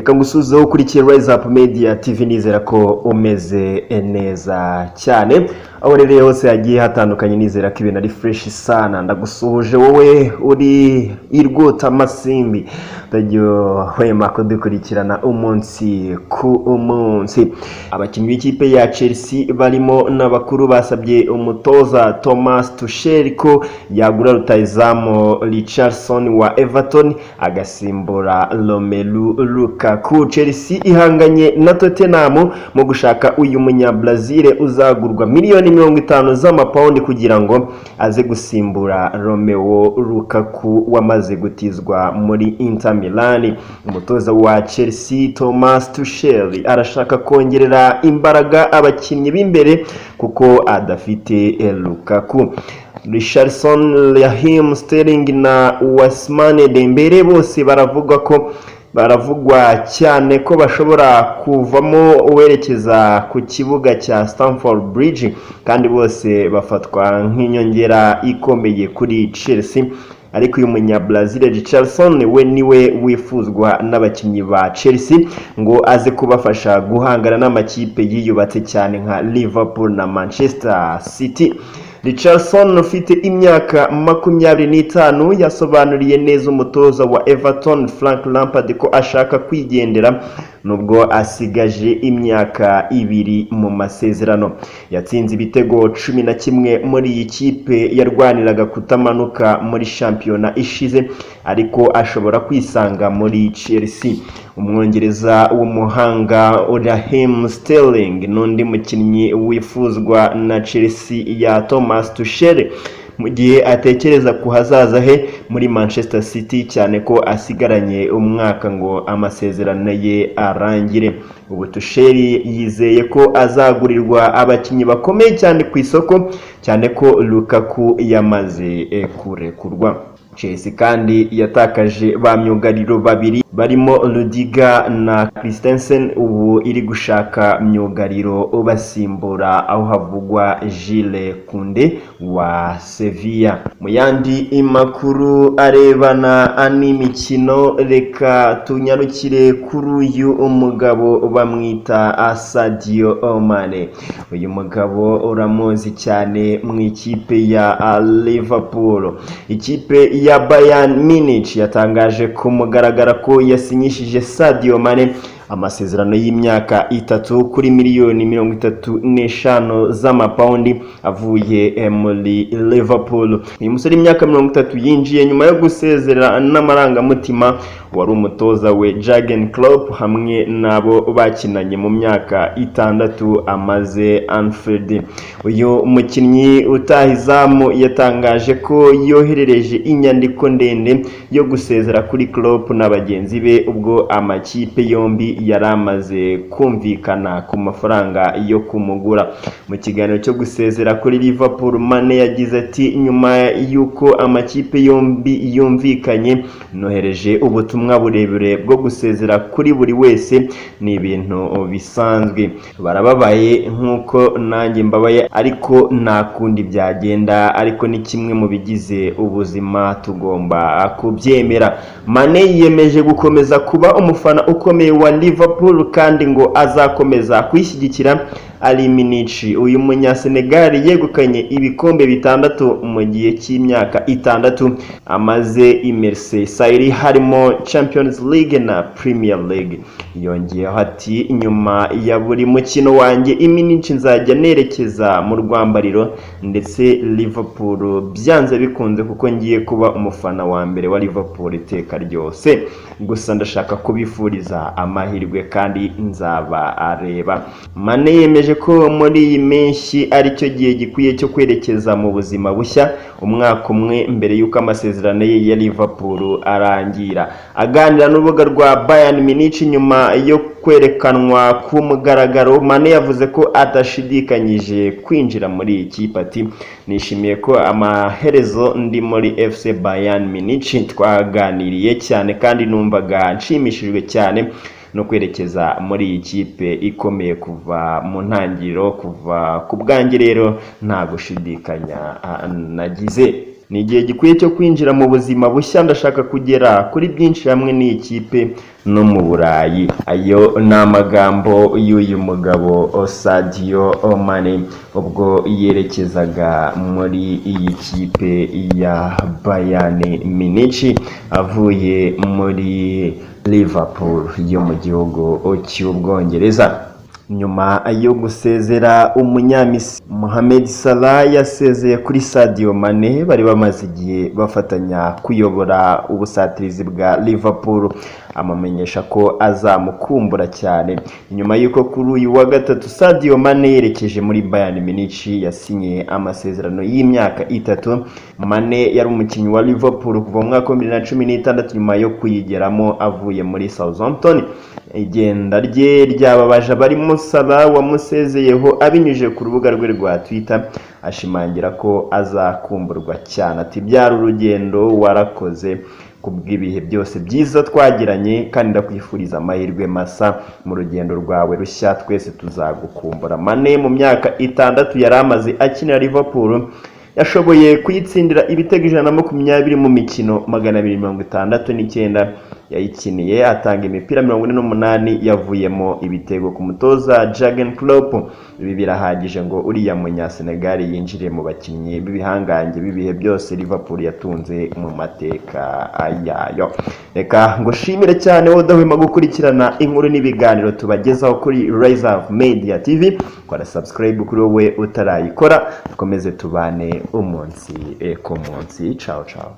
reka ngusuzeho ukurikiye Rise Up Media TV, nizera ko umeze neza cyane aho rero hose yagiye hatandukanye, nizera ko ibintu ari fresh sana. Ndagusuhuje wowe uri irwota masimbi, ndajyo hwema kudukurikirana umunsi ku umunsi. Abakinnyi b'ikipe ya Chelsea barimo n'abakuru basabye umutoza Thomas Tuchel ko yagura rutahizamu Richarlison wa Everton agasimbura Romelu Lukaku. Chelsea ihanganye na Tottenham mu gushaka uyu munya Brazil uzagurwa miliyoni 50 z'amapaundi kugira ngo aze gusimbura Romelu Lukaku wamaze gutizwa muri Inter Milan. Umutoza wa Chelsea Thomas Tuchel arashaka kongerera imbaraga abakinnyi b'imbere kuko adafite Lukaku. Richarlison, Raheem Sterling na Ousmane Dembele bose baravugwa cyane ko bashobora kuvamo werekeza ku kibuga cya Stamford Bridge, kandi bose bafatwa nk'inyongera ikomeye kuri Chelsea. Ariko uyu munya Brazil Richarlison we niwe wifuzwa n'abakinnyi ba Chelsea ngo aze kubafasha guhangana n'amakipe yiyubatse cyane nka Liverpool na Manchester City. Richarlison ufite imyaka 25 yasobanuriye neza umutoza wa Everton Frank Lampard ko ashaka kwigendera nubwo asigaje imyaka 2 mu masezerano. Yatsinze ibitego 11 muri iyi kipe yarwaniraga kutamanuka muri shampiyona ishize, ariko ashobora kwisanga muri Chelsea. Umwongereza w'umuhanga Raheem Sterling n'undi mukinnyi wifuzwa na Chelsea ya Thomas Tuchel mu gihe atekereza ku hazaza he muri Manchester City, cyane ko asigaranye umwaka ngo amasezerano ye arangire. Ubu Tuchel yizeye ko azagurirwa abakinnyi bakomeye cyane ku isoko, cyane ko Lukaku yamaze kurekurwa. Chelsea kandi yatakaje ba myugariro babiri barimo Rudiger na Christensen, ubu iri gushaka myugariro ubasimbura aho havugwa Jules Koundé wa Sevilla. Mu yandi makuru arebana n'imikino, reka tunyarukire kuri uyu umugabo bamwita Sadio Mane. Uyu mugabo uramuzi cyane mu ikipe ya Liverpool. Ikipe ya Bayern Munich yatangaje ku mugaragara ko yasinyishije Sadio Mane amasezerano y'imyaka 3 kuri miliyoni 35 z'amapaundi avuye muri Liverpool. Uyu musore imyaka 30 yinjiye nyuma yo gusezera n'amarangamutima wari umutoza we Jurgen Klopp hamwe nabo bakinanye mu myaka 6 amaze Anfield. Uyu mukinnyi utahizamu yatangaje ko yoherereje inyandiko ndende yo gusezera kuri Klopp na bagenzi be ubwo amakipe yombi yaramaze kumvikana ku mafaranga yo kumugura. Mu kiganiro cyo gusezera kuri Liverpool, Mane yagize ati, nyuma yuko amakipe yombi yumvikanye nohereje ubutumwa burebure bwo gusezera kuri buri wese, ni ibintu bisanzwe. Barababaye nkuko nanjye mbabaye, ariko nta kundi byagenda, ariko ni kimwe mu bigize ubuzima tugomba kubyemera. Mane yiyemeje gukomeza kuba umufana ukomeye wa Liverpool kandi ngo azakomeza kwishyigikira Ali Munich. Uyu munya Senegal yegukanye ibikombe 6 mu gihe cy'imyaka 6 amaze imerse sayiri harimo Champions League na Premier League. Yongeyeho ati, nyuma ya buri mukino wanjye Munich nzajya nerekeza mu rwambariro, ndetse Liverpool byanze bikunze kuko ngiye kuba umufana wa mbere wa Liverpool iteka ryose. Gusa ndashaka kubifuriza amahirwe kandi nzaba areba. Mane yemeje ko muri iyi menshi ari cyo gihe gikwiye cyo kwerekeza mu buzima bushya, umwaka umwe mbere yuko amasezerano ye ya Liverpool arangira. Aganira n'urubuga rwa Bayern Munich nyuma yo kwerekanwa ku mugaragaro, Mane yavuze ko atashidikanyije kwinjira muri iyi kipe. Ati, nishimiye ko amaherezo ndi muri FC Bayern Munich, twaganiriye cyane kandi numvaga nshimishijwe cyane no kwerekeza muri iyi kipe ikomeye kuva mu ntangiriro, kuva ku bwanjye rero nta gushidikanya nagize. ni igihe gikwiye cyo kwinjira mu buzima bushya, ndashaka kugera kuri byinshi hamwe n'ikipe no mu Burayi. Ayo ni amagambo y'uyu mugabo Sadio Mane ubwo yerekezaga muri iyi kipe ya Bayern Munich avuye muri Liverpool yo mu gihugu cy'Ubwongereza. Nyuma yo gusezera umunyamisiri Mohamed Salah yasezeye kuri Sadio Mane, bari bamaze igihe bafatanya kuyobora ubusatirizi bwa Liverpool, amamenyesha ko azamukumbura cyane. Nyuma y'uko kuri uyu wa gatatu Sadio Mane yerekeje muri Bayern Munich, yasinye amasezerano y'imyaka 3. Mane yari umukinnyi wa Liverpool kuva mu mwaka wa 2016 nyuma yo kuyigeramo avuye muri Southampton. Igenda rye ryababaje barimo Salah wamusezeyeho abinyujije ku rubuga rwe rwa Twitter, ashimangira ko azakumburwa cyane. Ati byari urugendo warakoze kubw'ibihe byose byiza twagiranye, kandi ndakwifuriza amahirwe masa mu rugendo rwawe rushya, twese tuzagukumbura. Mane mu myaka 6 yari amaze akinira Liverpool yashoboye kuyitsindira ibitego 120 mu mikino 269 yayikiniye, atanga imipira 48 yavuyemo ibitego. Kumutoza Jurgen Klopp, ibi birahagije ngo uriya munya Senegal yinjire mu bakinnyi b'ibihangange b'ibihe byose Liverpool yatunze mu mateka ayayo. Reka ngushimire cyane wowe udahwema gukurikirana inkuru n'ibiganiro tubagezaho kuri Rise of Media TV. Kora subscribe kuri wowe utarayikora, dukomeze tubane umunsi ku munsi. Ciao ciao.